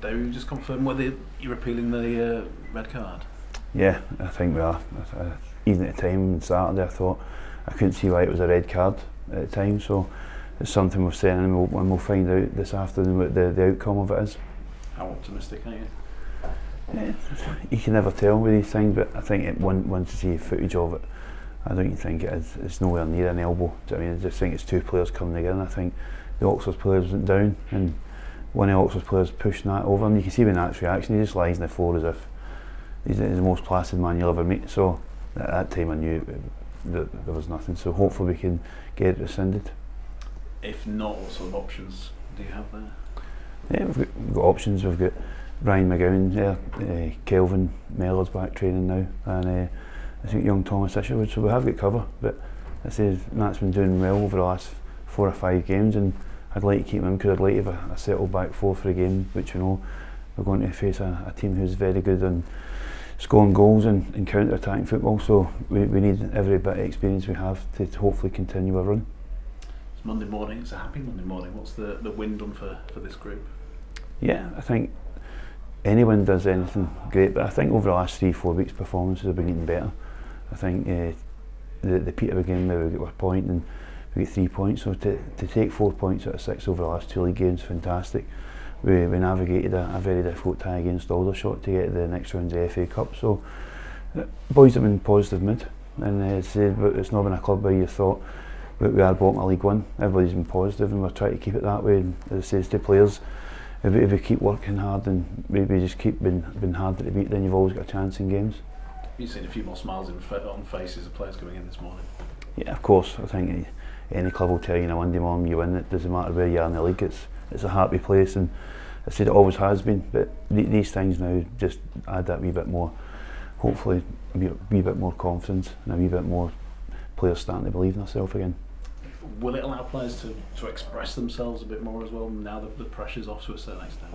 David, just confirm whether you're appealing the red card? Yeah, I think we are. Even at the time on Saturday, I thought I couldn't see why it was a red card at the time. So it's something we're saying, and we'll find out this afternoon what the outcome of it is. How optimistic are you? Yeah, you can never tell with these things, but I think once you see footage of it, I don't think it is. It's nowhere near an elbow. I mean, I just think it's two players coming together. And I think the Oxford players went down, and one of the Oxford players pushing that over, and you can see when that's reaction, he just lies on the floor as if he's the most placid man you'll ever meet. So at that time I knew that there was nothing. So hopefully we can get it rescinded. If not, what sort of options do you have there? Yeah, we've got options. We've got Ryan McGowan there, Kelvin Mellor's back training now, and I think young Thomas Isherwood. So we have got cover, but I say Matt's been doing well over the last 4 or 5 games, and I'd like to keep him because I'd like to have a settled back 4 for a game, which we know we're going to face a team who's very good on scoring goals and counter-attacking football. So we need every bit of experience we have to hopefully continue our run. It's Monday morning. It's a happy Monday morning. What's the win done for this group? Yeah, I think anyone does anything great, but I think over the last 3-4 weeks performances have been getting better. I think the Peterborough game where we got a point and we get 3 points, so to take 4 points out of 6 over the last 2 league games, fantastic. We navigated a very difficult tie against Aldershot to get to the next round of the FA Cup, so boys have been in positive mood, and it's not been a club where you thought we are bottom of League One. Everybody's been positive, and we're trying to keep it that way. And as I say to players, if we keep working hard and maybe just keep being harder to beat, then you've always got a chance in games. You've seen a few more smiles on faces of players coming in this morning. Yeah, of course. I think any club will tell you on a Monday morning you win. It doesn't matter where you are in the league. It's a happy place, and I said it always has been. But these things now just add that wee bit more. Hopefully, a wee bit more confidence and a wee bit more players starting to believe in themselves again. Will it allow players to express themselves a bit more as well now that the pressure's off to a certain extent?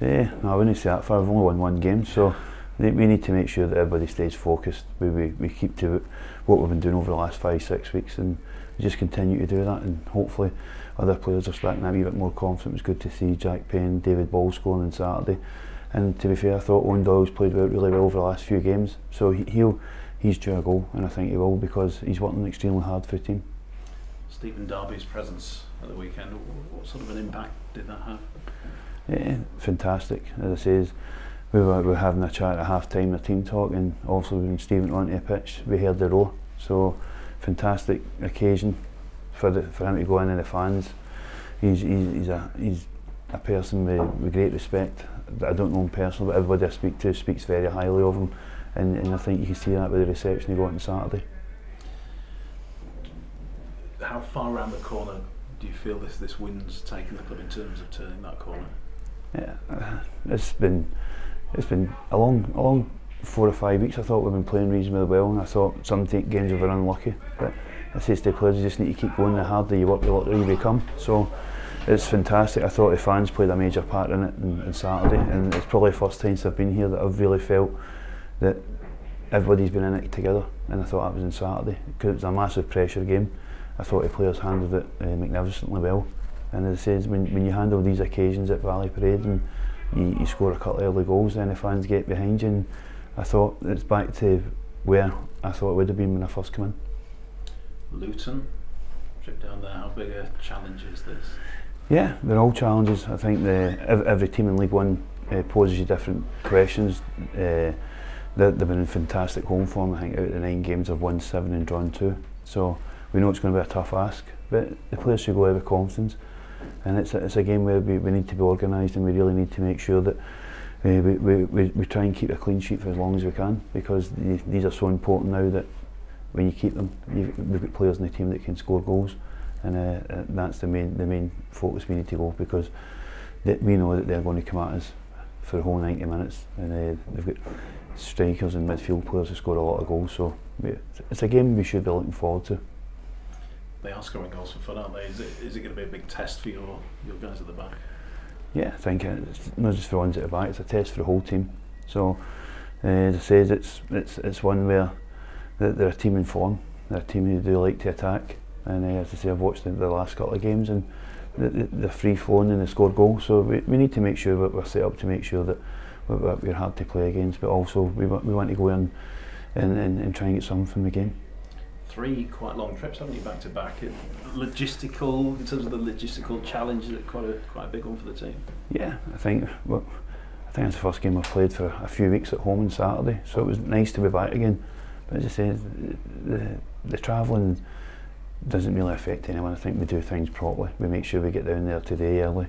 Yeah, no, I wouldn't say that far. We've only won 1 game, so we need to make sure that everybody stays focused. We keep to what we've been doing over the last 5-6 weeks, and we just continue to do that, and hopefully other players are starting to be a bit more confident. It was good to see Jack Payne, David Ball scoring on Saturday, and to be fair, I thought Owen Doyle's played really well over the last few games, so he's due a goal, and I think he will, because he's working extremely hard for the team. Stephen Darby's presence at the weekend, what sort of an impact did that have? Yeah, fantastic. As I say, we were having a chat at half time, a team talk, and also when Stephen went onto the pitch, we heard the roar. So fantastic occasion for him to go in, and the fans. He's a person with great respect. I don't know him personally, but everybody I speak to speaks very highly of him, and I think you can see that with the reception he got on Saturday. How far around the corner do you feel this win's taken the club in terms of turning that corner? Yeah, it's been a long 4 or 5 weeks. I thought we've been playing reasonably well, and I thought some games we were unlucky. But I say to the players, you just need to keep going. The harder you work, the luckier you become. So it's fantastic. I thought the fans played a major part in it on Saturday, and it's probably the first time since I've been here that I've really felt that everybody's been in it together. And I thought that was on Saturday because it was a massive pressure game. I thought the players handled it magnificently well, and as I said, when you handle these occasions at Valley Parade and you score a couple of early goals, then the fans get behind you, and I thought it's back to where I thought it would have been when I first came in. Luton, trip down there, how big a challenge is this? Yeah, they're all challenges. I think every team in League One poses you different questions. They've been in fantastic home form. I think out of the 9 games they've won 7 and drawn 2. So we know it's going to be a tough ask, but the players should go out with confidence, and it's a game where we need to be organised, and we really need to make sure that we try and keep a clean sheet for as long as we can, because these are so important now that when you keep them, we've got players in the team that can score goals, and that's the main focus we need to go, because we know that they're going to come at us for the whole 90 minutes, and they've got strikers and midfield players who score a lot of goals, so it's a game we should be looking forward to. They are scoring goals for fun, aren't they? Is it going to be a big test for your guys at the back? Yeah, I think it's not just for the ones at the back, it's a test for the whole team. So as I said, it's one where they're a team in form, they're a team who do like to attack, and as I say, I've watched the last couple of games, and they're free flowing and they score goals. So we need to make sure that we're set up to make sure that we're hard to play against, but also we want to go in and try and get something from the game. 3 quite long trips, haven't you, back to back? Logistical, in terms of the logistical challenge, is it quite a big one for the team? Yeah, I think it's the first game I've played for a few weeks at home on Saturday, so it was nice to be back again. But as I say, the travelling doesn't really affect anyone. I think we do things properly. We make sure we get down there today early,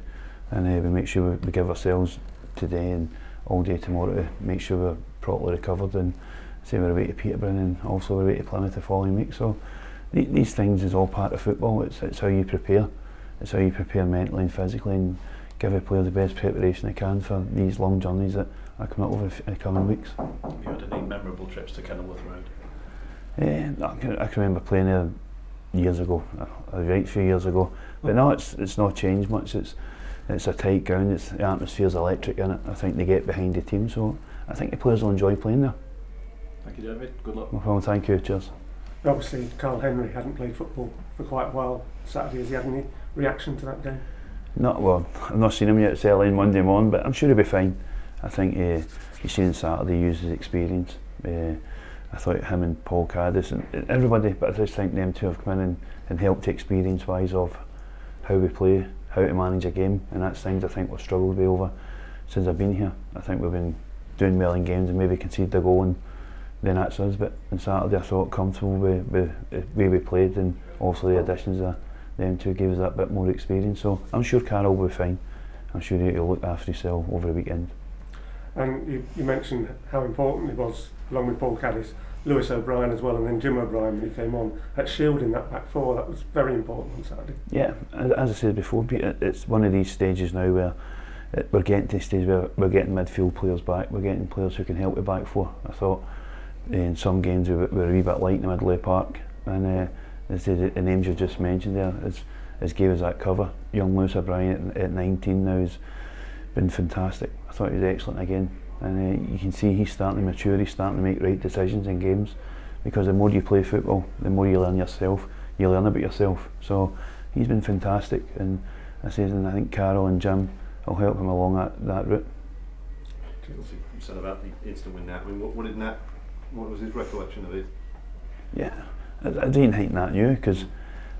and we make sure we give ourselves today and all day tomorrow to make sure we're properly recovered, and say we're away to Peterborough and also we're away to Plymouth the following week. So these things is all part of football. It's how you prepare. It's how you prepare mentally and physically, and give a player the best preparation they can for these long journeys that are coming up over the coming weeks. Have you had any memorable trips to Kenilworth Road? I can remember playing there years ago, a right few years ago. But no, it's not changed much. It's a tight ground. The atmosphere's electric in it. I think they get behind the team, so I think the players will enjoy playing there. Thank you, David. Good luck. No problem. Thank you. Cheers. Obviously, Carl Henry hadn't played football for quite a while Saturday. Has he had any reaction to that game? Well, I've not seen him yet. It's early on Monday morning, but I'm sure he'll be fine. I think he's seen Saturday, used his experience. I thought him and Paul Caddis and everybody, but I just think them two have come in and helped experience-wise of how we play, how to manage a game, and that's things I think we've struggled with over since I've been here. I think we've been doing well in games and maybe conceded a goal, and then that's us. But on Saturday I thought comfortable with the way we played, and also the additions of them two gave us that bit more experience. So I'm sure Carol will be fine. I'm sure he'll look after himself over the weekend. And you mentioned how important it was, along with Paul Caddis, Lewis O'Brien as well, and then Jim O'Brien when he came on, at shielding that back four. That was very important on Saturday. Yeah, as I said before, it's one of these stages now where we're getting to a stage where we're getting midfield players back, we're getting players who can help the back four. I thought in some games we were a wee bit light in the middle of the park, and the names you just mentioned there has gave us that cover. Young Lewis O'Brien at 19 now has been fantastic. I thought he was excellent again, and you can see he's starting to mature, he's starting to make right decisions in games, because the more you play football, the more you learn yourself, you learn about yourself. So he's been fantastic, and I think Carol and Jim will help him along that route. You said about the instant win Nat. I mean, what was his recollection of it? Yeah, I didn't think Nat knew, because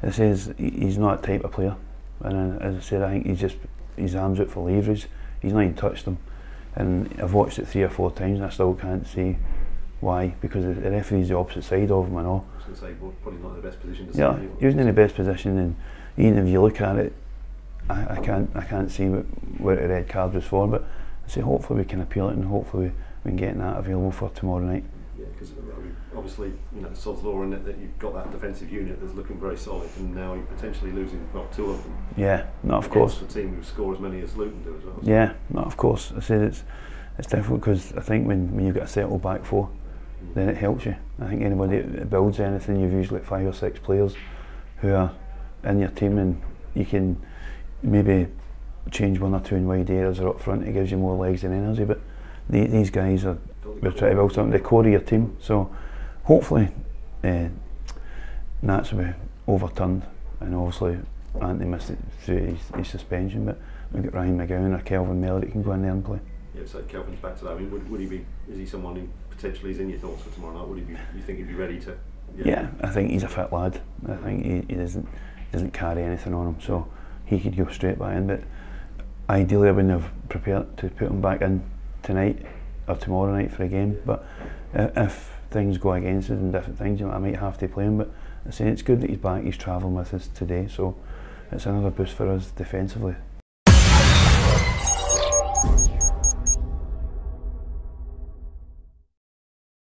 it says he's not that type of player, and as I said, I think his arms out for leverage. He's not even touched them, and I've watched it 3 or 4 times and I still can't see why, because the referee's the opposite side of him and all. I was going to say, probably not in the best position to see. Yeah, he wasn't in the best position, and even if you look at it, I can't see what the red card was for, but I say hopefully we can appeal it, and hopefully we can get that available for tomorrow night. Yeah, because obviously, sod's law in it that you've got that defensive unit that's looking very solid, and now you're potentially losing 2 of them. Yeah, no, of course. The team who score as many as Luton do as well. So. Yeah, no, of course. I said it's difficult, because I think when you've got a settled back four, then it helps you. I think anybody that builds anything, you've usually got 5 or 6 players who are in your team, and you can maybe change 1 or 2 in wide areas or up front. It gives you more legs and energy, but these guys are trying to build something, the core of your team. So hopefully Nats will be overturned, and obviously Anthony missed it through his suspension, but we've got Ryan McGowan or Kelvin Miller that can go in there and play. Yeah, so Kelvin's back to that. I mean, would he be? Is he someone who potentially is in your thoughts for tomorrow night? Would he be? You think he'd be ready to? Yeah, I think he's a fit lad. I think he doesn't carry anything on him, so he could go straight back in. But ideally, I wouldn't have prepared to put him back in tonight or tomorrow night for a game. But if things go against us and different things, I might have to play him. But I say it's good that he's back. He's travelling with us today, so it's another boost for us defensively.